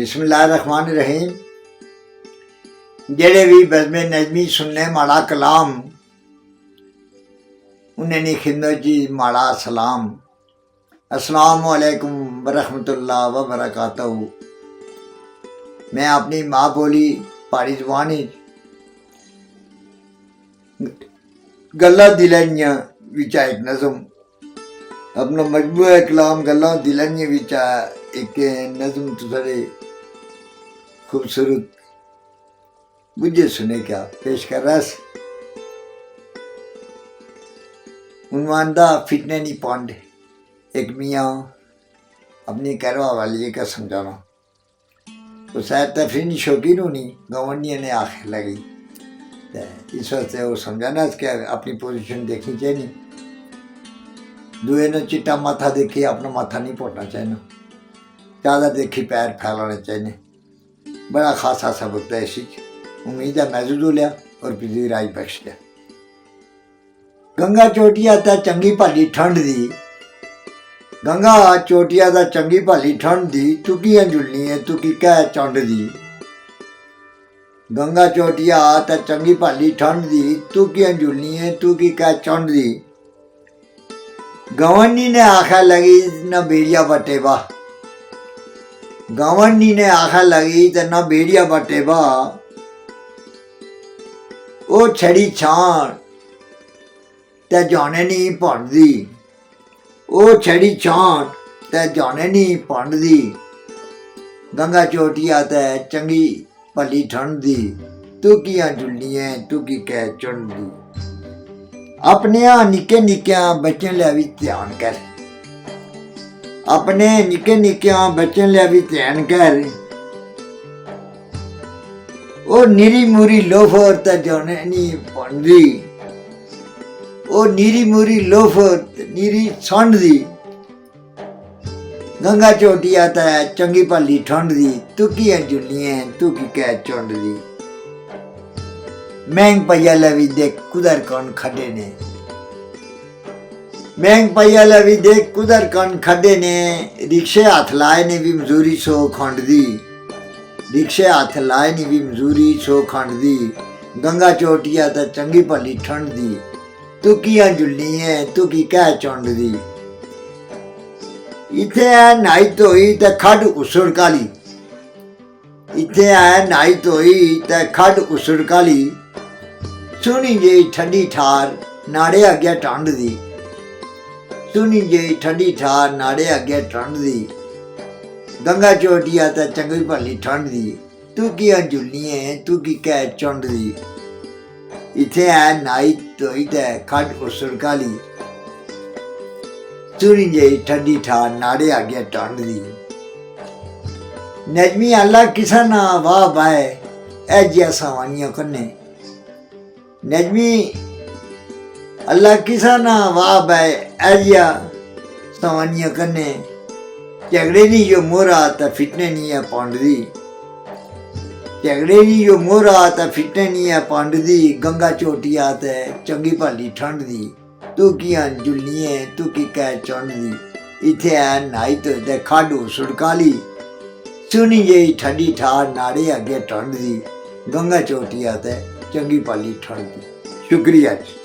बिस्मिल्लाहिर्रहमानिर्रहीम। जेड़े भी बज़्म नज़मी सुनने माड़ा कलाम उन्हें नी खिदमत जी माड़ा सलाम। अस्सलामु अलैकुम वरहमतुल्लाह व बरकातहू। मैं अपनी माँ बोली पहाड़ी ज़बानी गल्लां दिलां दियां विचा एक नज़म अपना मजबूआ कलाम गल्लां दिलां दियां विचा एक नज़म तुसारे खूबसूरत बुझे सुने क्या पेश कर रहा। उन्वान दा फिटने नी पांडे एक मियाँ अपनी करवा वाली का समझाना। तो शायद तफरीनी शौकीन होनी गवर्निया ने आखिर लगी इस वास्ते वो समझाना कि अपनी पोजीशन देखनी चाहिए। दुए ने चिट्टा माथा देखी अपना माथा नहीं पोटना चाहिए। ज़्यादा देखी पैर फैलाने चाहिए। बड़ा खासा सबक है इसी। उम्मीद है महसूस हो लिया और पिछली राय बख्श लिया। गंगा चोटिया ता चंगी भाली ठंड दी, गंगा चोटिया दा चंगी भाली ठंड दी, तू कियां जुलनी है तू की कह चंड दी। गंगा चोटिया ता चंगी भाली ठंड दी, तू कियां जुलनी है तू की कह चंड दी। गवर्नी ने आखा लगी न बेड़िया बटे बा, गवर्नी ने आखा लगी तो न बेड़िया बटे बा। ओ छड़ी छान ते जाने नहीं भंडदी, ओ छड़ी छान ते जाने नहीं भंडदी। गंगा चोटिया ते चंगी भली ठंड दी, तू कियां जुलनी है तू की कह चुंड दी। अपने निक्के निक्कियां बच्चें लिया भी ध्यान कर, अपने निक्के निक्कियां बच्चें लिया भी ध्यान कर। ओ नीरी मूरी लोफर ते जाने नहीं भंडदी, ओ नीरी मूरी लोफर नीरी संड दी। गंगा चोटिया ते चंगी भली ठंड दी, तू कियां जुलनी है तू की कह चुंड दी। महंग पैया लवी देख कुदर कौन खड्डे ने, महंग पैया लवी देख कुदर कौन खड्डे ने। रिक्शे हाथ लाए ने भी मजूरी सो खंड दी, रिक्शे हाथ लाए ने भी मजूरी सो खंड दी। गंगा चोटिया ते चंगी भली ठंड दी, तू कियां जुलनी है तू की कह चुंड दी। इत्थे है नाई धोई ते खड्ड उसड़ काली, इत्थे है नाई धोई ते खड्ड उसड़ काली। सुनी जी ठंडी ठार नाड़े अगे ठंड दी, सुनी जी ठंडी ठार नाड़े अगे ठंड दी। गंगा चोटिया ते चंगी भली ठंड दी, तू कियां जुलनी है तू की कह चुंड दी। इत्थे है नाई धोई ते खड्ड उसड़ काली, सुनी जी ठंडी ठार नाड़े अगे ठंड दी। नजमी अल्लाह किसा ना वाह बाए ऐ जिया सवानियों कन्ने, नजमी अल्लाह किसा ना वाह बाए ऐ जिया सवानियों कन्ने। झगड़े नी जो मोरा ते फिटने नी है पांड दी, झगड़े नी जो मोरा ते फिटने नी है पांड दी। गंगा चोटिया ते चंगी भली ठंड दी, तू कियां जुलनी है तू की कह चुंड दी। इत्थे है नाई तो ते खड्ड उसड़ काली, सुनी जी ठंडी ठार नाड़े अगे ठंड दी। गंगा चोटिया ते चंगी भली ठंड दी। शुक्रिया जी।